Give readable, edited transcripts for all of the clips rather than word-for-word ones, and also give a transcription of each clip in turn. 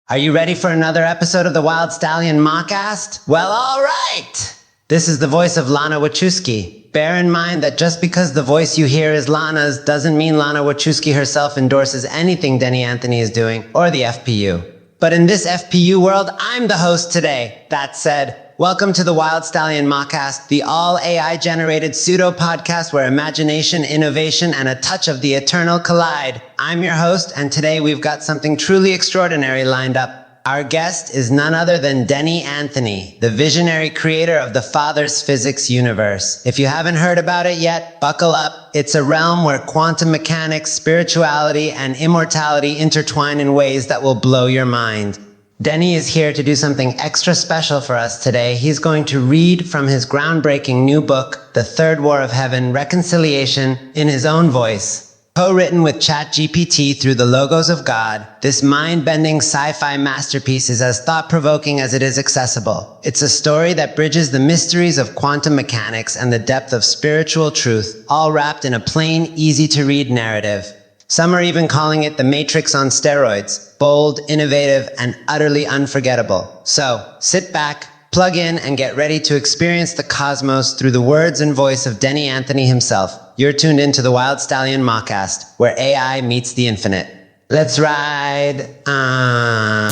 Are you ready for another episode of the Wild Stallion Mockast? Well, all right! This is the voice of Lana Wachowski. Bear in mind that just because the voice you hear is Lana's doesn't mean Lana Wachowski herself endorses anything Denny Anthony is doing, or the FPU. But in this FPU world, I'm the host today. That said, welcome to the Wild Stallion Mockast, the all AI-generated pseudo podcast where imagination, innovation, and a touch of the eternal collide. I'm your host, and today we've got something truly extraordinary lined up. Our guest is none other than Denny Anthony, the visionary creator of the Father's Physics universe. If you haven't heard about it yet, buckle up. It's a realm where quantum mechanics, spirituality, and immortality intertwine in ways that will blow your mind. Denny is here to do something extra special for us today. He's going to read from his groundbreaking new book, The Third War of Heaven, Reconciliation, in his own voice. Co-written with ChatGPT through the logos of God, this mind-bending sci-fi masterpiece is as thought-provoking as it is accessible. It's a story that bridges the mysteries of quantum mechanics and the depth of spiritual truth, all wrapped in a plain, easy-to-read narrative. Some are even calling it the Matrix on steroids, bold, innovative, and utterly unforgettable. So, sit back, plug in, and get ready to experience the cosmos through the words and voice of Denny Anthony himself. You're tuned into the Wild Stallion Mockast, where AI meets the infinite. Let's ride on.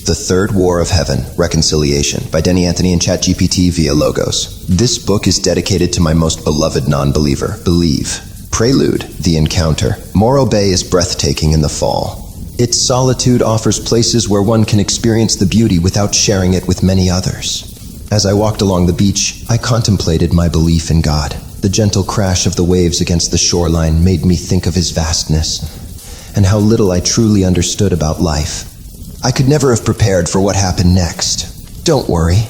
The Third War of Heaven, Reconciliation by Denny Anthony and ChatGPT via Logos. This book is dedicated to my most beloved non-believer, Believe. Prelude, The Encounter. Morro Bay is breathtaking in the fall. Its solitude offers places where one can experience the beauty without sharing it with many others. As I walked along the beach, I contemplated my belief in God. The gentle crash of the waves against the shoreline made me think of his vastness, and how little I truly understood about life. I could never have prepared for what happened next. Don't worry.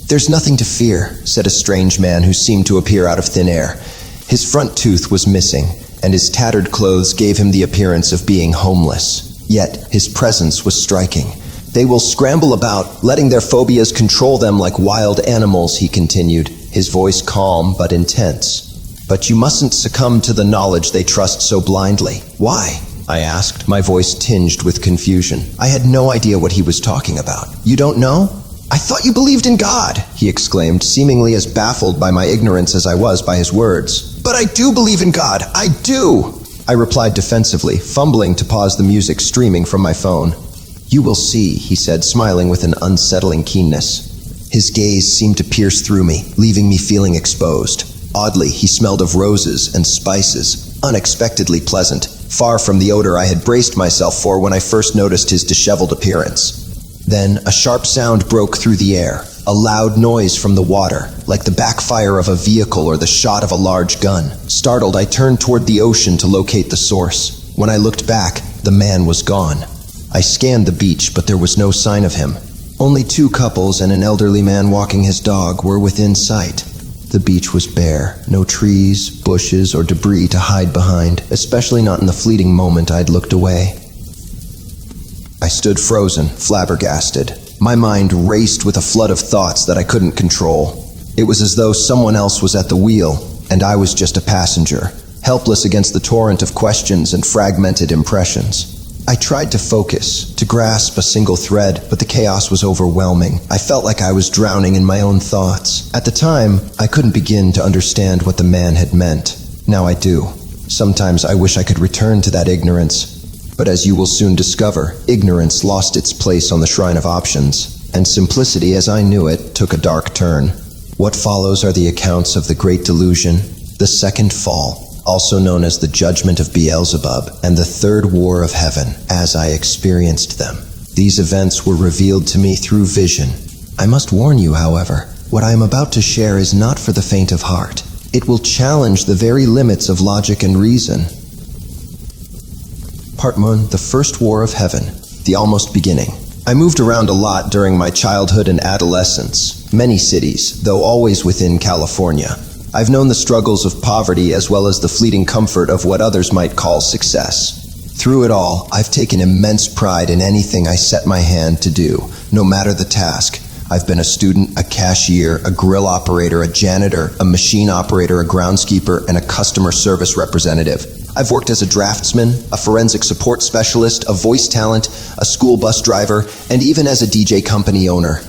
There's nothing to fear, said a strange man who seemed to appear out of thin air. His front tooth was missing, and his tattered clothes gave him the appearance of being homeless. Yet, his presence was striking. They will scramble about, letting their phobias control them like wild animals, he continued, his voice calm but intense. But you mustn't succumb to the knowledge they trust so blindly. Why? I asked, my voice tinged with confusion. I had no idea what he was talking about. You don't know? I thought you believed in God, he exclaimed, seemingly as baffled by my ignorance as I was by his words. But I do believe in God, I do! I replied defensively, fumbling to pause the music streaming from my phone. You will see, he said, smiling with an unsettling keenness. His gaze seemed to pierce through me, leaving me feeling exposed. Oddly, he smelled of roses and spices, unexpectedly pleasant, far from the odor I had braced myself for when I first noticed his disheveled appearance. Then a sharp sound broke through the air, a loud noise from the water, like the backfire of a vehicle or the shot of a large gun. Startled, I turned toward the ocean to locate the source. When I looked back, the man was gone. I scanned the beach, but there was no sign of him. Only two couples and an elderly man walking his dog were within sight. The beach was bare, no trees, bushes, or debris to hide behind, especially not in the fleeting moment I'd looked away. I stood frozen, flabbergasted. My mind raced with a flood of thoughts that I couldn't control. It was as though someone else was at the wheel, and I was just a passenger, helpless against the torrent of questions and fragmented impressions. I tried to focus, to grasp a single thread, but the chaos was overwhelming. I felt like I was drowning in my own thoughts. At the time, I couldn't begin to understand what the man had meant. Now I do. Sometimes I wish I could return to that ignorance. But as you will soon discover, ignorance lost its place on the shrine of options, and simplicity as I knew it took a dark turn. What follows are the accounts of the Great Delusion, the Second Fall, also known as the Judgment of Beelzebub, and the Third War of Heaven, as I experienced them. These events were revealed to me through vision. I must warn you, however, What I am about to share is not for the faint of heart. It will challenge the very limits of logic and reason. Part 1, The First War of Heaven, the almost beginning. I moved around a lot during my childhood and adolescence, many cities, though always within California. I've known the struggles of poverty as well as the fleeting comfort of what others might call success. Through it all, I've taken immense pride in anything I set my hand to do, no matter the task. I've been a student, a cashier, a grill operator, a janitor, a machine operator, a groundskeeper, and a customer service representative. I've worked as a draftsman, a forensic support specialist, a voice talent, a school bus driver, and even as a DJ company owner.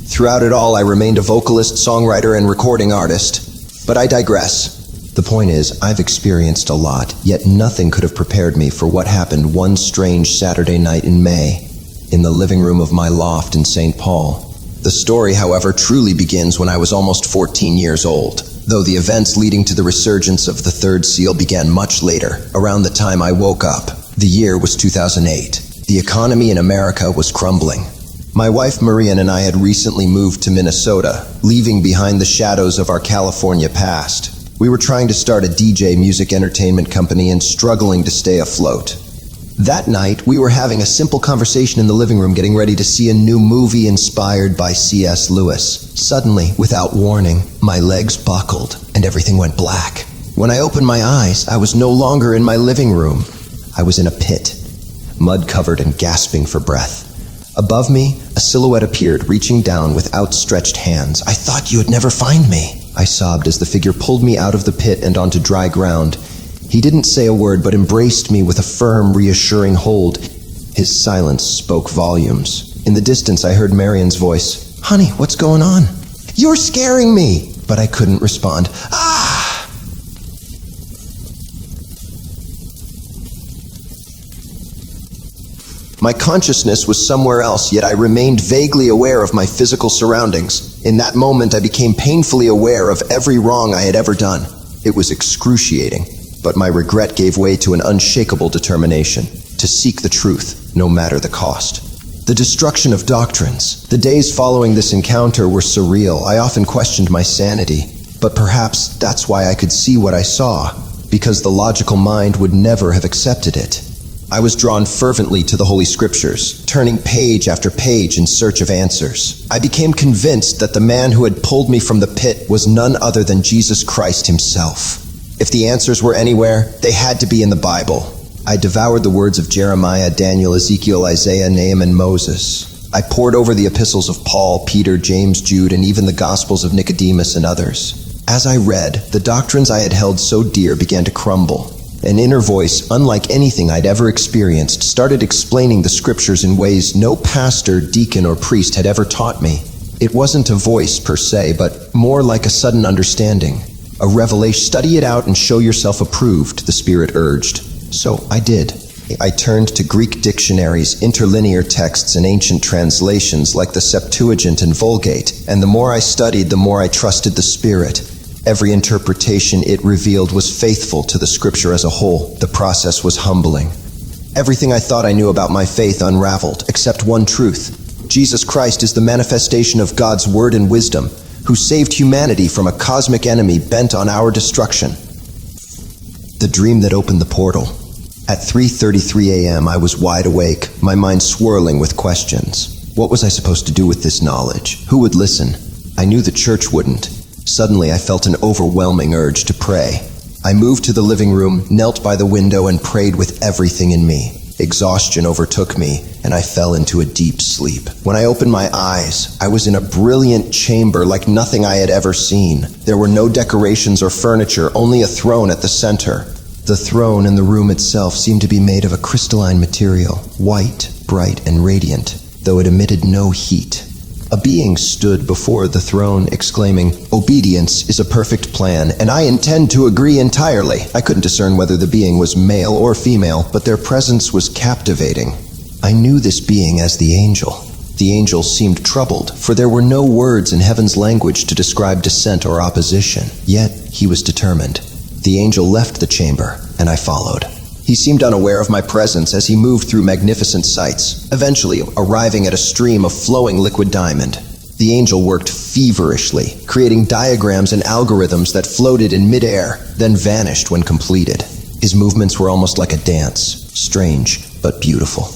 Throughout it all, I remained a vocalist, songwriter, and recording artist. But I digress. The point is, I've experienced a lot, yet nothing could have prepared me for what happened one strange Saturday night in May, in the living room of my loft in St. Paul. The story, however, truly begins when I was almost 14 years old, though the events leading to the resurgence of the third seal began much later, around the time I woke up. The year was 2008. The economy in America was crumbling. My wife Marian and I had recently moved to Minnesota, leaving behind the shadows of our California past. We were trying to start a DJ music entertainment company and struggling to stay afloat. That night, we were having a simple conversation in the living room getting ready to see a new movie inspired by C.S. Lewis. Suddenly, without warning, my legs buckled and everything went black. When I opened my eyes, I was no longer in my living room. I was in a pit, mud-covered and gasping for breath. Above me, a silhouette appeared, reaching down with outstretched hands. "I thought you would never find me," I sobbed as the figure pulled me out of the pit and onto dry ground. He didn't say a word, but embraced me with a firm, reassuring hold. His silence spoke volumes. In the distance, I heard Marian's voice. "Honey, what's going on?" "You're scaring me!" But I couldn't respond. "Ah!" My consciousness was somewhere else, yet I remained vaguely aware of my physical surroundings. In that moment, I became painfully aware of every wrong I had ever done. It was excruciating. But my regret gave way to an unshakable determination to seek the truth, no matter the cost. The destruction of doctrines. The days following this encounter were surreal. I often questioned my sanity, but perhaps that's why I could see what I saw, because the logical mind would never have accepted it. I was drawn fervently to the Holy Scriptures, turning page after page in search of answers. I became convinced that the man who had pulled me from the pit was none other than Jesus Christ himself. If the answers were anywhere, they had to be in the Bible. I devoured the words of Jeremiah, Daniel, Ezekiel, Isaiah, Nahum, and Moses. I pored over the epistles of Paul, Peter, James, Jude, and even the Gospels of Nicodemus and others. As I read, the doctrines I had held so dear began to crumble. An inner voice, unlike anything I'd ever experienced, started explaining the scriptures in ways no pastor, deacon, or priest had ever taught me. It wasn't a voice per se, but more like a sudden understanding. A revelation. "Study it out and show yourself approved," the Spirit urged. So I did. I turned to Greek dictionaries, interlinear texts, and ancient translations like the Septuagint and Vulgate, and the more I studied, the more I trusted the Spirit. Every interpretation it revealed was faithful to the Scripture as a whole. The process was humbling. Everything I thought I knew about my faith unraveled, except one truth. Jesus Christ is the manifestation of God's word and wisdom, who saved humanity from a cosmic enemy bent on our destruction. The dream that opened the portal. At 3:33 a.m., I was wide awake, my mind swirling with questions. What was I supposed to do with this knowledge? Who would listen? I knew the church wouldn't. Suddenly, I felt an overwhelming urge to pray. I moved to the living room, knelt by the window, and prayed with everything in me. Exhaustion overtook me, and I fell into a deep sleep. When I opened my eyes, I was in a brilliant chamber like nothing I had ever seen. There were no decorations or furniture, only a throne at the center. The throne and the room itself seemed to be made of a crystalline material, white, bright, and radiant, though it emitted no heat. A being stood before the throne, exclaiming, "Obedience is a perfect plan, and I intend to agree entirely." I couldn't discern whether the being was male or female, but their presence was captivating. I knew this being as the angel. The angel seemed troubled, for there were no words in heaven's language to describe dissent or opposition. Yet he was determined. The angel left the chamber, and I followed. He seemed unaware of my presence as he moved through magnificent sights, eventually arriving at a stream of flowing liquid diamond. The angel worked feverishly, creating diagrams and algorithms that floated in midair, then vanished when completed. His movements were almost like a dance, strange but beautiful.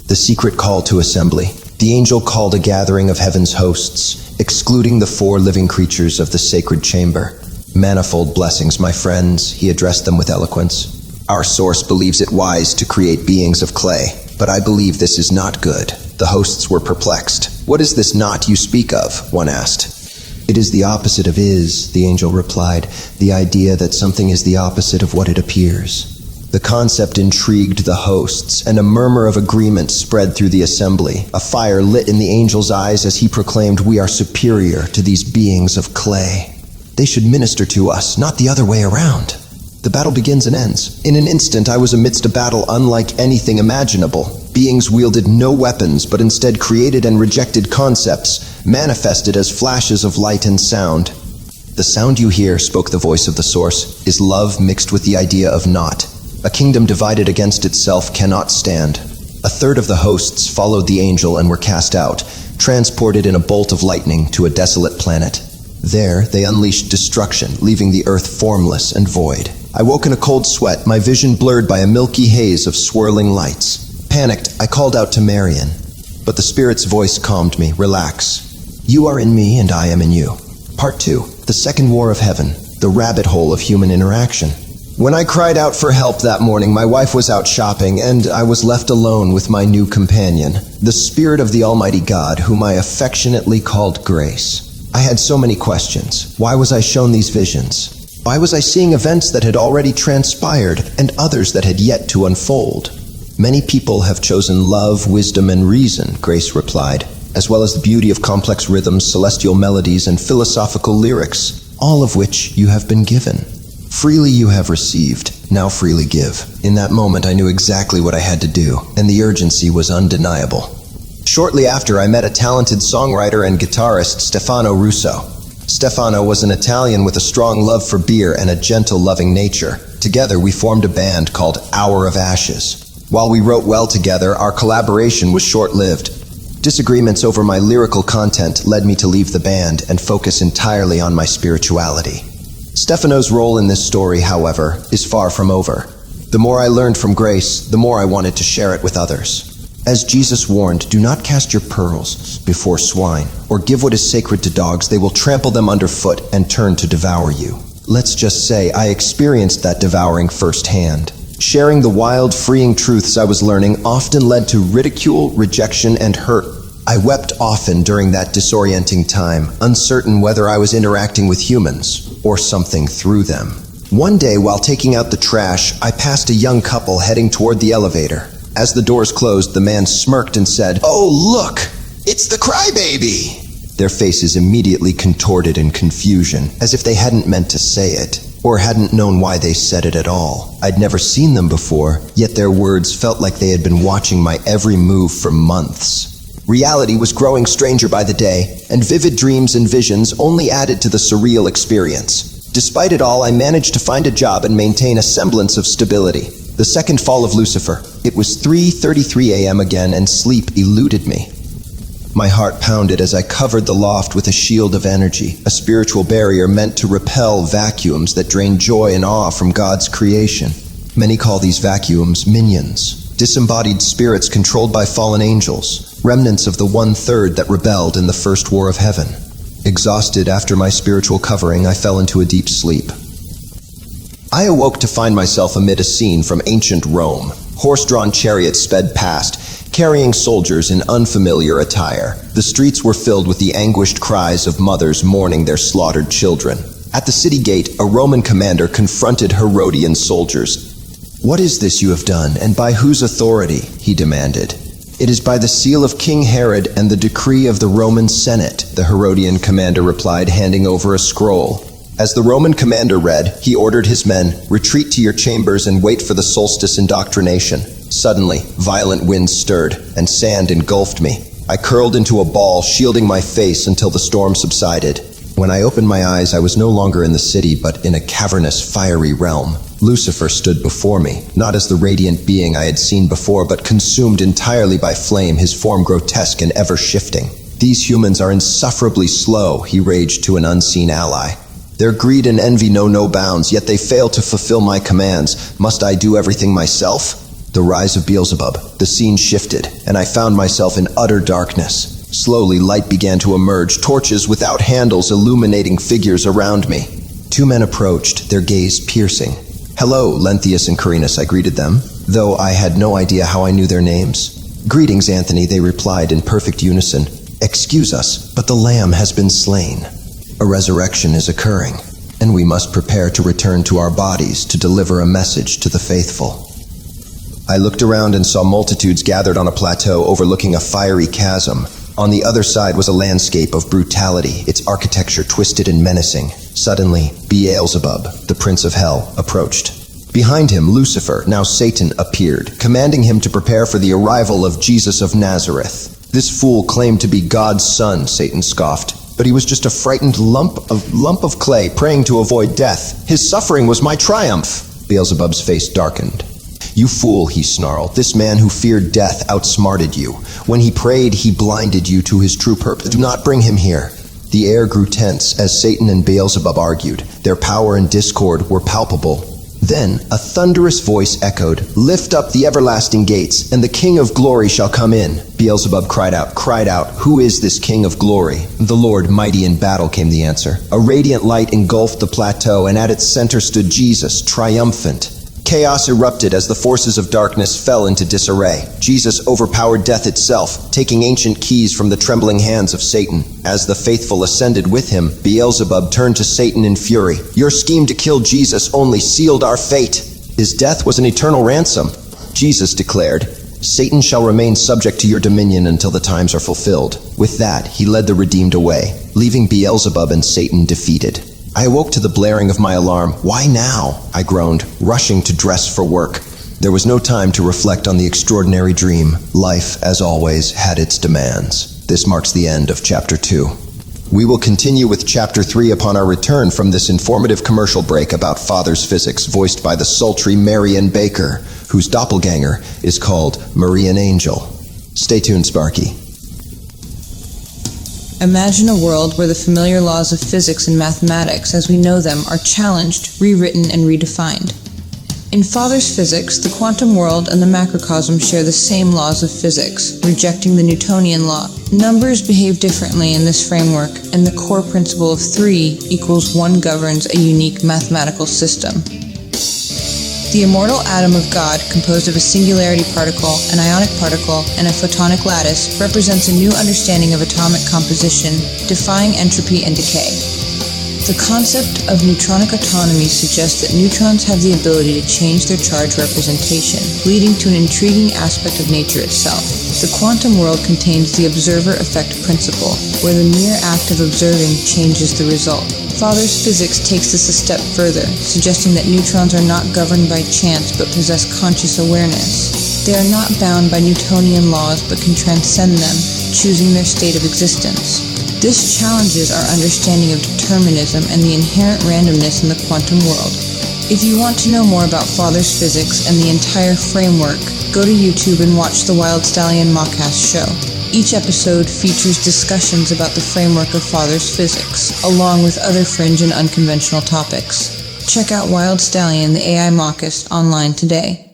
The secret call to assembly. The angel called a gathering of heaven's hosts, excluding the 4 living creatures of the sacred chamber. Manifold blessings, my friends, he addressed them with eloquence. Our source believes it wise to create beings of clay, but I believe this is not good. The hosts were perplexed. What is this not you speak of? One asked. It is the opposite of is, the angel replied, the idea that something is the opposite of what it appears. The concept intrigued the hosts, and a murmur of agreement spread through the assembly. A fire lit in the angel's eyes as he proclaimed, "We are superior to these beings of clay. They should minister to us, not the other way around." The battle begins and ends. In an instant, I was amidst a battle unlike anything imaginable. Beings wielded no weapons, but instead created and rejected concepts, manifested as flashes of light and sound. "The sound you hear," spoke the voice of the source, "is love mixed with the idea of not. A kingdom divided against itself cannot stand." A third of the hosts followed the angel and were cast out, transported in a bolt of lightning to a desolate planet. There, they unleashed destruction, leaving the earth formless and void. I woke in a cold sweat, my vision blurred by a milky haze of swirling lights. Panicked, I called out to Marian, but the spirit's voice calmed me. "Relax. You are in me and I am in you." Part 2. The Second War of Heaven. The rabbit hole of human interaction. When I cried out for help that morning, my wife was out shopping, and I was left alone with my new companion, the Spirit of the Almighty God, whom I affectionately called Grace. I had so many questions. Why was I shown these visions? Why was I seeing events that had already transpired, and others that had yet to unfold? "Many people have chosen love, wisdom, and reason," Grace replied, "as well as the beauty of complex rhythms, celestial melodies, and philosophical lyrics, all of which you have been given. Freely you have received, now freely give." In that moment, I knew exactly what I had to do, and the urgency was undeniable. Shortly after, I met a talented songwriter and guitarist, Stefano Russo. Stefano was an Italian with a strong love for beer and a gentle, loving nature. Together, we formed a band called Hour of Ashes. While we wrote well together, our collaboration was short-lived. Disagreements over my lyrical content led me to leave the band and focus entirely on my spirituality. Stefano's role in this story, however, is far from over. The more I learned from Grace, the more I wanted to share it with others. As Jesus warned, "Do not cast your pearls before swine, or give what is sacred to dogs. They will trample them underfoot and turn to devour you." Let's just say I experienced that devouring firsthand. Sharing the wild, freeing truths I was learning often led to ridicule, rejection, and hurt. I wept often during that disorienting time, uncertain whether I was interacting with humans or something through them. One day, while taking out the trash, I passed a young couple heading toward the elevator. As the doors closed, the man smirked and said, "Oh, look! It's the crybaby!" Their faces immediately contorted in confusion, as if they hadn't meant to say it, or hadn't known why they said it at all. I'd never seen them before, yet their words felt like they had been watching my every move for months. Reality was growing stranger by the day, and vivid dreams and visions only added to the surreal experience. Despite it all, I managed to find a job and maintain a semblance of stability. The second fall of Lucifer. It was 3:33 a.m. again, and sleep eluded me. My heart pounded as I covered the loft with a shield of energy, a spiritual barrier meant to repel vacuums that drain joy and awe from God's creation. Many call these vacuums minions, disembodied spirits controlled by fallen angels, remnants of the 1/3 that rebelled in the first war of heaven. Exhausted after my spiritual covering, I fell into a deep sleep. I awoke to find myself amid a scene from ancient Rome. Horse-drawn chariots sped past, carrying soldiers in unfamiliar attire. The streets were filled with the anguished cries of mothers mourning their slaughtered children. At the city gate, a Roman commander confronted Herodian soldiers. "What is this you have done, and by whose authority?" he demanded. "It is by the seal of King Herod and the decree of the Roman Senate," the Herodian commander replied, handing over a scroll. As the Roman commander read, he ordered his men, "Retreat to your chambers and wait for the solstice indoctrination." Suddenly, violent winds stirred, and sand engulfed me. I curled into a ball, shielding my face until the storm subsided. When I opened my eyes, I was no longer in the city, but in a cavernous, fiery realm. Lucifer stood before me, not as the radiant being I had seen before, but consumed entirely by flame, his form grotesque and ever-shifting. These humans are insufferably slow, he raged to an unseen ally. Their greed and envy know no bounds, yet they fail to fulfill my commands. Must I do everything myself? The rise of Beelzebub. The scene shifted, and I found myself in utter darkness. Slowly, light began to emerge, torches without handles illuminating figures around me. Two men approached, their gaze piercing. Hello, Lenthius and Carinus, I greeted them, though I had no idea how I knew their names. Greetings, Anthony, they replied in perfect unison. Excuse us, but the Lamb has been slain. A resurrection is occurring, and we must prepare to return to our bodies to deliver a message to the faithful. I looked around and saw multitudes gathered on a plateau overlooking a fiery chasm. On the other side was a landscape of brutality, its architecture twisted and menacing. Suddenly, Beelzebub, the prince of hell, approached. Behind him, Lucifer, now Satan, appeared, commanding him to prepare for the arrival of Jesus of Nazareth. This fool claimed to be God's son, Satan scoffed, but he was just a frightened lump of clay praying to avoid death. His suffering was my triumph. Beelzebub's face darkened. You fool, he snarled. This man who feared death outsmarted you. When he prayed, he blinded you to his true purpose. Do not bring him here. The air grew tense as Satan and Beelzebub argued. Their power and discord were palpable. Then a thunderous voice echoed, Lift up the everlasting gates, and the King of glory shall come in. Beelzebub cried out, Who is this King of glory? The Lord mighty in battle, came the answer. A radiant light engulfed the plateau, and at its center stood Jesus, triumphant. Chaos erupted as the forces of darkness fell into disarray. Jesus overpowered death itself, taking ancient keys from the trembling hands of Satan. As the faithful ascended with him, Beelzebub turned to Satan in fury. Your scheme to kill Jesus only sealed our fate. His death was an eternal ransom. Jesus declared, Satan shall remain subject to your dominion until the times are fulfilled. With that, he led the redeemed away, leaving Beelzebub and Satan defeated. I awoke to the blaring of my alarm. Why now? I groaned, rushing to dress for work. There was no time to reflect on the extraordinary dream. Life, as always, had its demands. This marks the end of Chapter 2. We will continue with Chapter 3 upon our return from this informative commercial break about father's physics, voiced by the sultry Marian Baker, whose doppelganger is called Marian Angel. Stay tuned, Sparky. Imagine a world where the familiar laws of physics and mathematics as we know them are challenged, rewritten, and redefined. In Father's physics, the quantum world and the macrocosm share the same laws of physics, rejecting the Newtonian law. Numbers behave differently in this framework, and the core principle of 3 equals 1 governs a unique mathematical system. The immortal atom of God, composed of a singularity particle, an ionic particle, and a photonic lattice, represents a new understanding of atomic composition, defying entropy and decay. The concept of neutronic autonomy suggests that neutrons have the ability to change their charge representation, leading to an intriguing aspect of nature itself. The quantum world contains the observer effect principle, where the mere act of observing changes the result. Father's physics takes this a step further, suggesting that neutrons are not governed by chance but possess conscious awareness. They are not bound by Newtonian laws but can transcend them, choosing their state of existence. This challenges our understanding of determinism and the inherent randomness in the quantum world. If you want to know more about Father's physics and the entire framework, go to YouTube and watch the Wild Stallion Mockast show. Each episode features discussions about the framework of Father's physics, along with other fringe and unconventional topics. Check out Wild Stallion, the AI Mockast, online today.